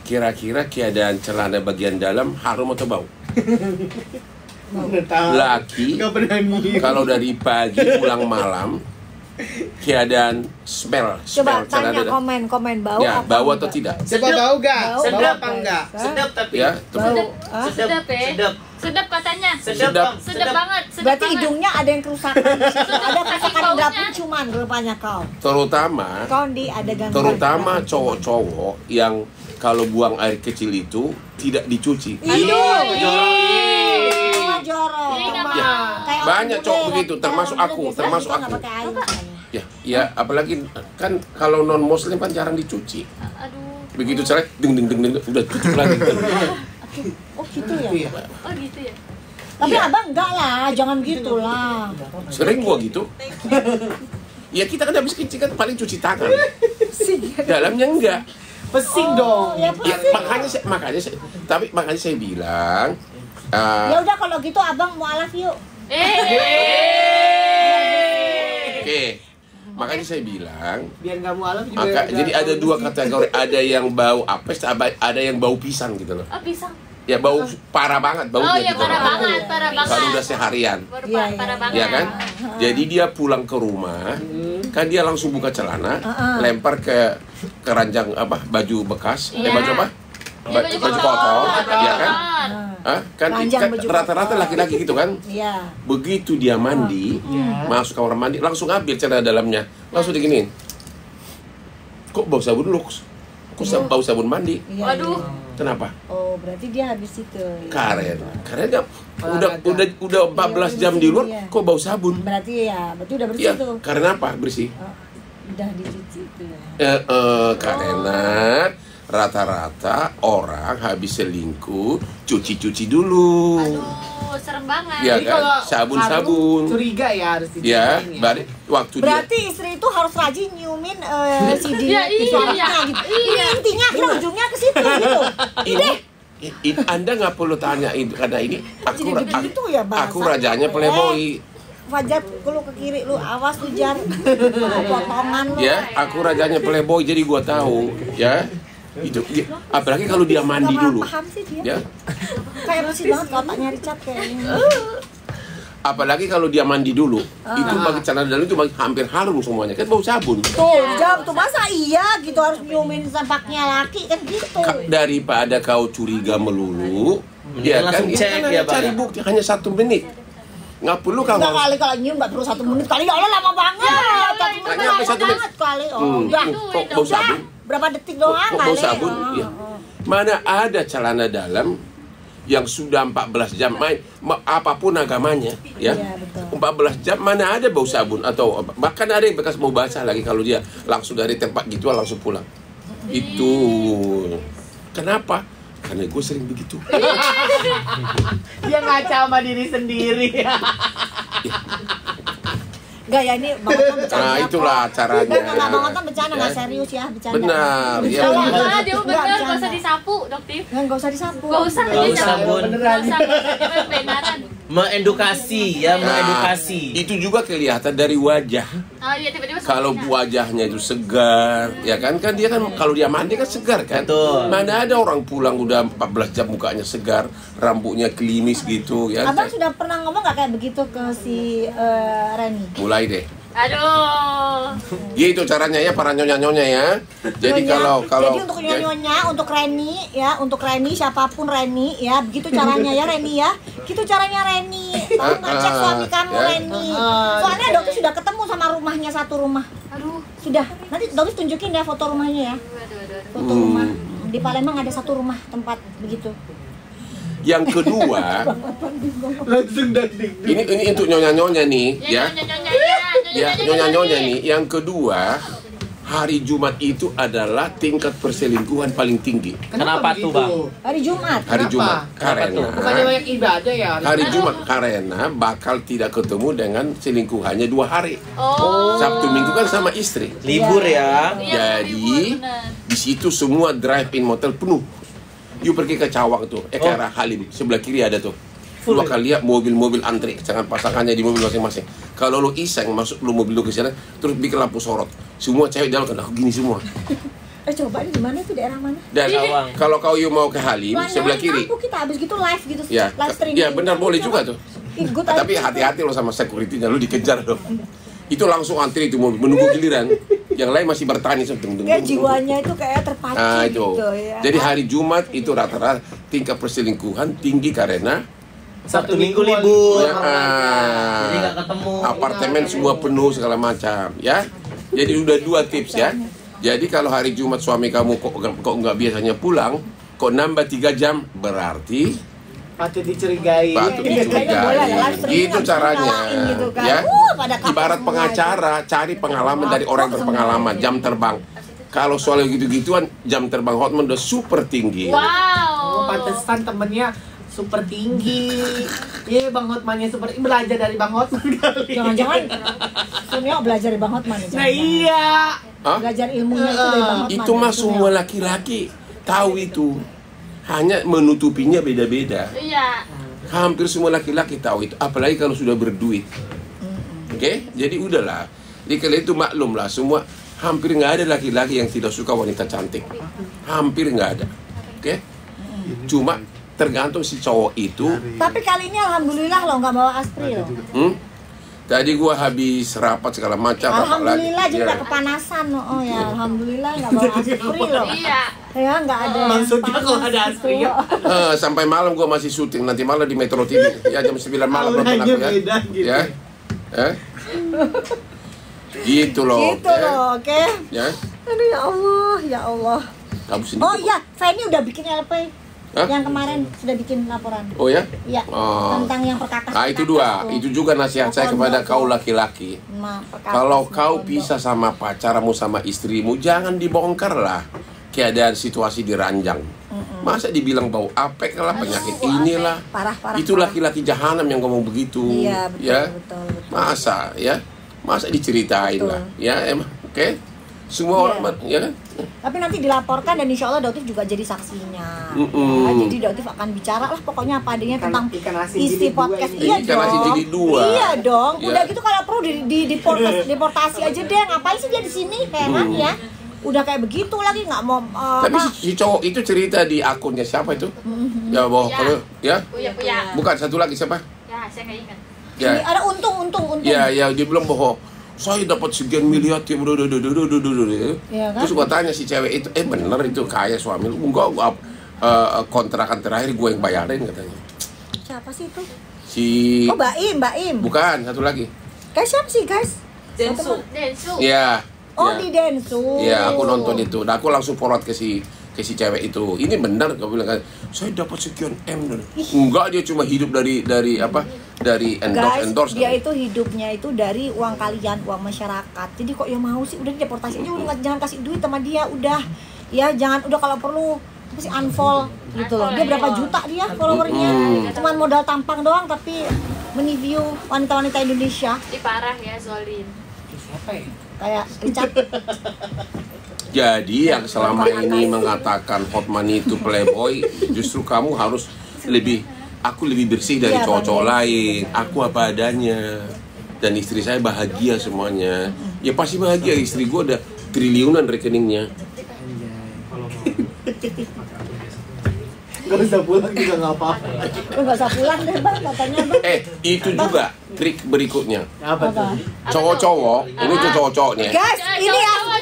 Kira-kira keadaan celana bagian dalam harum atau bau? Tahu. Laki Nggak berani. kalau dari pagi pulang malam keadaan smell Coba celana tanya dalam. komen bau Ya, apa bau enggak? atau tidak? Coba bau gak? Bau. Sedap Bau apa enggak? apa? Sedap tapi. Ya, Bau. Hah? Sedap ya. Sedap. Sedap katanya. Sedap. Sedap banget. Sedap Berarti banget. hidungnya ada yang kerusakan. Ada kerusakan baunya. enggak pun cuman rupanya kau. Terutama Kau ada gangguan. terutama cowok-cowok yang kalau buang air kecil itu tidak dicuci. Aduh, Ih. jorok. Ini Coba. kenapa? Kayak Banyak orang cowok muda, begitu, kayak termasuk orang aku, muda biasa termasuk juga aku. nggak pakai air misalnya. Ya, apalagi kan kalau non muslim kan jarang dicuci. Aduh. Begitu cerai, ding udah cuci lagi. Oh gitu ya. Oh gitu ya. Tapi Iya. abang enggak lah, jangan gitu lah. Sering gua gitu. Ya kita kan habis cuci kan paling cuci tangan. Dalamnya enggak. Pesing dong. Ya, Ya, makanya saya bilang Ya udah kalau gitu abang mualaf yuk. oke. Makanya saya bilang Biar nggak mualaf juga. jadi ada dua kategori, ada yang bau apes, ada yang bau pisang gitu loh. Oh pisang. Ya bau parah banget baunya Oh iya gitu. parah loh. banget, parah banget. Kalau udah seharian. Baru Iya, parah banget. Ya kan? Jadi dia pulang ke rumah, kan dia langsung buka celana, lempar ke keranjang apa? Baju bekas, Iya. baju apa? Iya, Baju kotor, ya kan? Kan Keranjang baju rata-rata kotor. laki-laki gitu kan? Iya. Begitu dia mandi, masuk kamar mandi, langsung ambil celana dalamnya, langsung diginiin. Kok bau sabun Lux? Kok bau sabun mandi? Iya, Waduh. iya. Kenapa? Oh, berarti dia habis itu. Karena dia udah 14 jam di luar, Iya. kok bau sabun? Berarti udah bersih Ya, tuh. karena apa bersih? Oh, udah dicuci itu ya. Karena rata-rata orang habis selingkuh cuci-cuci dulu. Aduh, serem banget. Ya Jadi kan? kalau Sabun-sabun. harum, curiga ya harus dicuci. Ya, balik waktu Berarti istri itu harus rajin nyiumin si Iya, di suaranya gitu. Ini intinya akhirnya ujungnya ke situ gitu. Anda nggak perlu tanya itu karena ini Jadi begitu ya bahasa. aku rajanya playboy. Fajar, lu ke kiri lu, awas lu Jar. Potongan lu. Ya, aku rajanya playboy jadi gua tahu, ya. Itu apalagi kalau dia mandi Nggak dulu. paham sih dia. Ya. Kayak bersih banget otaknya Richard kayaknya. Apalagi kalau dia mandi dulu, itu bagi celana dalam itu hampir harum semuanya. Kan bau sabun. Tuh, jam tuh masa iya gitu harus nyiumin sempaknya laki kan gitu. Daripada kau curiga melulu, ya kan langsung ini cek kan ya, hanya cari Bang. bukti hanya 1 menit. Nggak perlu kau Enggak kali kalau nyium nggak perlu 1 menit kali. Ya Allah lama banget. Nggak nyampe Lama 1 menit. banget kali. Oh, udah. Kok bau Udah. sabun? Berapa detik doang Kok bau kali. sabun? Iya. Mana ada celana dalam yang sudah 14 jam main apapun agamanya, ya. Iya, betul. 14 jam mana ada bau sabun atau bahkan ada yang bekas mau basah lagi kalau dia langsung dari tempat gitu langsung pulang. Itu kenapa? Karena gue sering begitu. Dia ngaca sama diri sendiri. Enggak ya ini Bang Otan bercanda. Nah, itulah kok. caranya. Enggak Bang Otan bercanda, enggak Ya. serius ya, bercanda. Benar, ya. Bercanda. Ah, dia bener, Enggak, gak usah disapu, Doktif. Enggak usah disapu. Gak usah, Nggak dia usah, jangan. Bun. Beneran. Gak usah, dia benaran. Mengedukasi ya, mengedukasi. Itu juga kelihatan dari wajah. Oh iya, tiba-tiba Kalau sepertinya. wajahnya itu segar, ya kan dia kan kalau dia mandi kan segar kan. Betul. Mana ada orang pulang udah 14 jam mukanya segar, rambutnya klimis gitu ya. Abang sudah pernah ngomong nggak kayak begitu ke si Reni? Mulai deh. Aduh. Gitu caranya ya para nyonya-nyonya ya. Jadi Nyonya. kalau Jadi untuk nyonya, untuk Reni ya, untuk Reni siapapun Reni ya, begitu caranya ya Reni ya. Gitu caranya Reni. Tolong ngecek suami kamu ya. Reni. Soalnya dokter sudah ketemu sama rumahnya satu rumah. Aduh. Sudah. Nanti dokter tunjukin ya foto rumahnya ya. Foto rumah. Di Palembang ada satu rumah tempat begitu. yang kedua, Langsung danding. ini untuk nyonya-nyonya nih ya. Ya, nyonya-nyonya nih. Yang kedua, hari Jumat itu adalah tingkat perselingkuhan paling tinggi. Kenapa tuh, Bang? Hari Jumat. Hari Kenapa? Jumat Kenapa tuh? Bukannya karena banyak ibadah ya? hari Jumat karena bakal tidak ketemu dengan selingkuhannya 2 hari. Oh. Sabtu Minggu kan sama istri. Libur ya. Iya, Jadi libur, benar. di situ semua drive-in motel penuh. You pergi ke Cawang tuh, ke arah Halim, sebelah kiri ada tuh. Lu bakal lihat mobil-mobil antri, jangan pasangannya di mobil masing-masing. Kalau lu iseng masuk lu mobil lu ke sana, terus bikin lampu sorot. Semua cewek dalam kan, gini semua. Coba di mana itu, daerah mana? Dan Cawang. kalau kau mau ke Halim, sebelah kiri. Kita habis gitu live gitu, Ya, live streaming. ya benar boleh juga tuh. Ikut Tapi aja. hati-hati lo sama security-nya, lo dikejar dong. Itu langsung antri itu mobil, menunggu giliran. Yang lain masih bertani Kayak jiwanya itu kayak terpacu Nah, itu. gitu ya. Jadi hari Jumat itu rata-rata tingkat perselingkuhan tinggi karena Sabtu Minggu libur. ya, Jadi nggak ketemu. apartemen semua penuh segala macam, ya. Jadi udah 2 tips ya. Jadi kalau hari Jumat suami kamu kok nggak biasanya pulang, kok nambah 3 jam, berarti Patut dicurigai. patut Iya, kayaknya boleh lah, live dicurigai. streaming Gitu harus caranya, nyalain gitu kan. ya. Pada kapok Ibarat semua pengacara, cari pengalaman dari orang yang berpengalaman, jam terbang. Kalau soal gitu-gituan, jam terbang Hotman udah super tinggi. Oh, Wow. pantesan temennya super tinggi. Iya, Bang Hotmannya super belajar dari Bang Hotman kali. Jangan-jangan Sunio belajar dari Bang Hotman ya? Nah iya. Hah? Belajar ilmunya itu dari Bang Hotman. Itu ya, mah Sunio. semua laki-laki tahu itu. Hanya menutupinya beda-beda. Iya. Hampir semua laki-laki tahu itu, apalagi kalau sudah berduit. Oke? Jadi udahlah. Jadi kalian itu maklum lah, semua hampir nggak ada laki-laki yang tidak suka wanita cantik. Hampir nggak ada. Oke? Cuma tergantung si cowok itu. Tapi kali ini alhamdulillah lo nggak bawa Astri lo. Tadi gua habis rapat segala macam. rapat Alhamdulillah lagi. jadi Ya. nggak kepanasan lo. Oh ya alhamdulillah nggak bawa Astri lo. Iya. Ya nggak ada. yang Maksudnya panas kalau ada gitu. Astri ya. Sampai malam gua masih syuting, nanti malam di Metro TV. Ya jam 9 malam nonton Auranya aku ya. beda gitu. Ya. Gitu loh. Gitu loh, oke. Ya. Aduh ya Allah, ya Allah. Kamu sendiri. Oh iya, Fanny udah bikin LP. Hah? Yang kemarin sudah bikin laporan. Oh ya? Iya. Oh. Tentang yang perkakas. Nah itu dua, itu juga nasihat saya kepada kau laki-laki. Kalau kau pisah sama pacarmu sama istrimu, jangan dibongkar lah keadaan situasi diranjang. Masa dibilang bau apek lah, penyakit inilah. Parah. Itu laki-laki jahanam yang ngomong begitu. Iya, betul, Ya. betul. Masa ya? Masa diceritain Betul. lah. Ya emang, oke? Semua orang, ya kan? Tapi nanti dilaporkan dan insya Allah Dautif juga jadi saksinya. Mm-mm. Ya, jadi Dautif akan bicara lah pokoknya apa adanya tentang Ikan asin isi jilid dua podcast. ini. Iya Ikan asin dong. jilid dua. Iya dong. Iya. Udah gitu kalau perlu deportasi aja deh. Ngapain sih dia di sini? Heran ya. Udah kayak begitu lagi nggak mau Tapi si cowok itu cerita di akunnya siapa itu? Ya bahwa Ya. kalau ya Puya. bukan satu lagi siapa? Ya, saya nggak ingat. Ya. ada untung. Ya, dia bilang bahwa saya dapat sekian miliar ya, Iya kan? Terus gua tanya si cewek itu, bener itu kaya suami lu? Enggak, kontrakan terakhir gue yang bayarin katanya. Siapa sih itu? Si Oh, Mbak Im. bukan, satu lagi. Kayak siapa sih, guys? Densu. Iya. Oh, ya. di Densu. Iya, aku nonton itu. Nah, aku langsung forward ke si cewek itu. Ini benar kau bilang kan, saya dapat sekian M. Enggak, dia cuma hidup dari apa? Dari Guys, endorse. dia itu hidupnya itu dari uang kalian, uang masyarakat. Jadi kok ya mau sih udah deportasi aja, udah jangan kasih duit sama dia, udah. Ya jangan, udah kalau perlu apa sih unfollow gitu loh. Dia berapa juta dia followernya? Cuman modal tampang doang tapi meniview wanita-wanita Indonesia Ih, parah ya Zolin. Siapa ya? kayak Richard. Jadi yang selama ini mengatakan Hotman itu playboy, justru kamu harus aku lebih bersih dari Iya, cowok-cowok Bang. lain. Aku apa adanya. Dan istri saya bahagia semuanya. Ya pasti bahagia, istri gue ada triliunan rekeningnya. Gak usah pulang juga nggak apa-apa. Lu nggak usah pulang deh bang katanya bang. Itu juga trik berikutnya. Apa tuh? Cowok-cowok, ini tuh cowok-cowok nih. Guys, ini ya Cowok.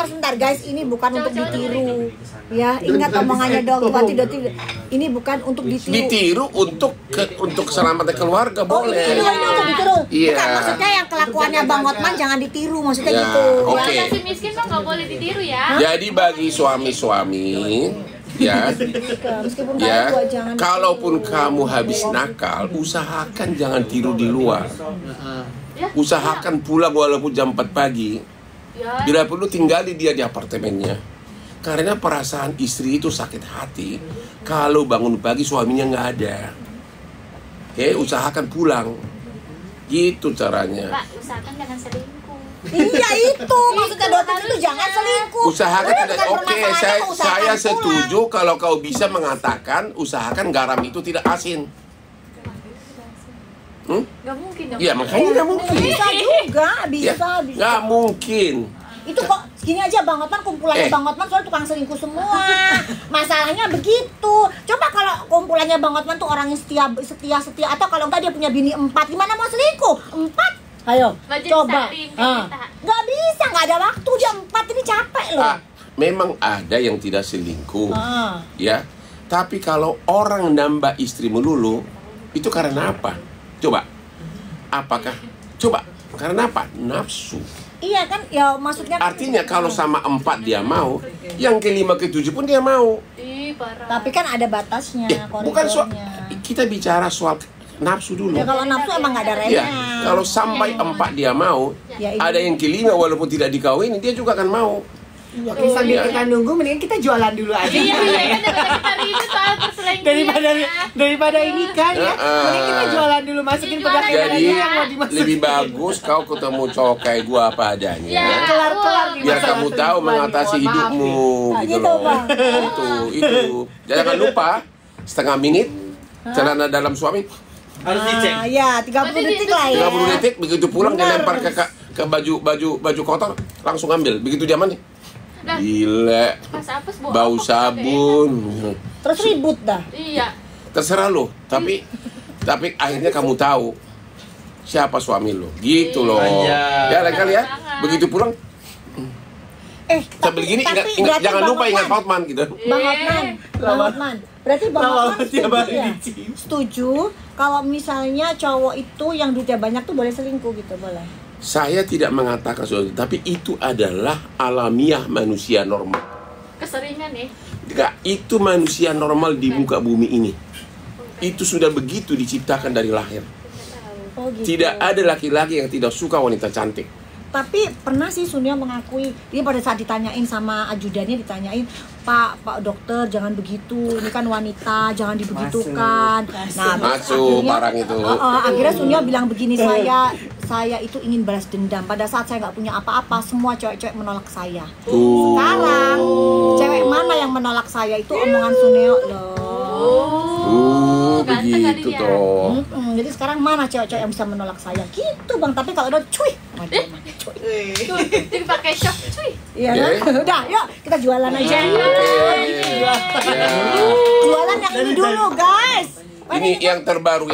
sebentar guys, ini bukan untuk ditiru. Ya, ingat omongannya dong, tidak. Ini bukan untuk ditiru. Ditiru untuk keselamatan keluarga Oh, ini boleh. untuk ditiru. Iya. Bukan, maksudnya yang kelakuannya Bang Hotman jangan ditiru, maksudnya Ya, gitu. oke. Yang masih miskin mah nggak boleh ditiru ya. Jadi bagi suami-suami, ya, Meskipun ya, kalian juga jangan kalaupun kamu habis nakal, usahakan jangan tidur di luar. Ya, Usahakan pulang walaupun jam 4 pagi. Ya. Bila perlu tinggali dia di apartemennya. Karena perasaan istri itu sakit hati kalau bangun pagi suaminya nggak ada. Oke, usahakan pulang. Gitu caranya. Pak, usahakan jangan selingkuh. Iya itu, maksudnya Dautif itu jangan selingkuh. Usahakan Sebenarnya tidak. bukan Oke, permasalahannya saya usahakan setuju kalau kau bisa mengatakan usahakan garam itu tidak asin. Gak mungkin dong. Iya, makanya nggak mungkin. Bisa juga, Ya, bisa. nggak mungkin. Itu kok gini aja Bang Hotman, kumpulannya Bang Hotman soalnya tukang selingkuh semua. Masalahnya begitu. Coba kalau kumpulannya Bang Hotman tuh orang yang setia atau kalau enggak dia punya bini 4, gimana mau selingkuh? 4? Ayo, coba. Nggak bisa, nggak ada waktu dia 4 ini capek loh. Memang ada yang tidak selingkuh, ya. Tapi kalau orang nambah istri melulu, itu karena apa? Coba, apakah? Coba, karena apa? Nafsu. Iya kan, ya maksudnya kan, artinya kalau sama 4 dia mau, yang ke-5 ke-7 pun dia mau. Ih, parah. tapi kan ada batasnya, Bukan soal, koridornya. kita bicara soal nafsu dulu. Ya kalau nafsu emang nggak ada remnya. Iya, kalau sampai 4 dia mau, Ya, ada yang ke-5 walaupun tidak dikawini, dia juga akan mau. Oke, sambil kita nunggu, mendingan kita jualan dulu aja. Iya, kan daripada kita ribut soal perselingkuhan. daripada ini kan ya. Mending kita jualan dulu, masukin pedagang Jadi yang mau dimasukin. lebih bagus kau ketemu cowok kayak gua apa adanya. Kelar-kelar nih Biar masalah kamu tahu selingkuhan mengatasi nih, mohon maaf hidupmu Nah, gitu gitu, loh. Bang. Itu. Jangan lupa setengah menit celana dalam suami Harus dicek. Ya 30 detik lah ya. 30 detik begitu pulang dia Benar. lempar ke baju kotor langsung ambil begitu dia mandi. Nah, Gila. pas apes Bau apa, sabun. Terus ribut dah. Iya. Terserah lo, tapi akhirnya kamu tahu siapa suami lo. Gitu loh. Anjay. Ya lain kali ya. Begitu pulang sambil gini ingat berarti jangan Bang lupa ingat Hotman. Hotman gitu. Bang Hotman. Berarti Bang Hotman tiap hari setuju ya? dicium. Setuju kalau misalnya cowok itu yang duitnya banyak tuh boleh selingkuh gitu, boleh. Saya tidak mengatakan sesuatu, tapi itu adalah alamiah manusia normal. Keseringan nih. Enggak, itu manusia normal di muka bumi ini. Itu sudah begitu diciptakan dari lahir. Oh gitu. Tidak ada laki-laki yang tidak suka wanita cantik. Tapi pernah sih Sunia mengakui, dia pada saat ditanyain sama ajudannya, ditanyain, Pak dokter jangan begitu, ini kan wanita, jangan dibegitukan. Masuk barang itu. Akhirnya Sunia bilang begini, saya itu ingin balas dendam. Pada saat saya nggak punya apa-apa, semua cewek-cewek menolak saya. Sekarang cewek mana yang menolak saya itu omongan Suneo loh. Ganteng kali Begitu dia. toh. Jadi sekarang mana cewek-cewek yang bisa menolak saya? Gitu Bang, tapi kalau udah cuy. Tuh, dipakai shock, cuy. Iya kan? Udah, yuk kita jualan aja. Ya. Jualan yang ini dulu, guys. Ini yang terbaru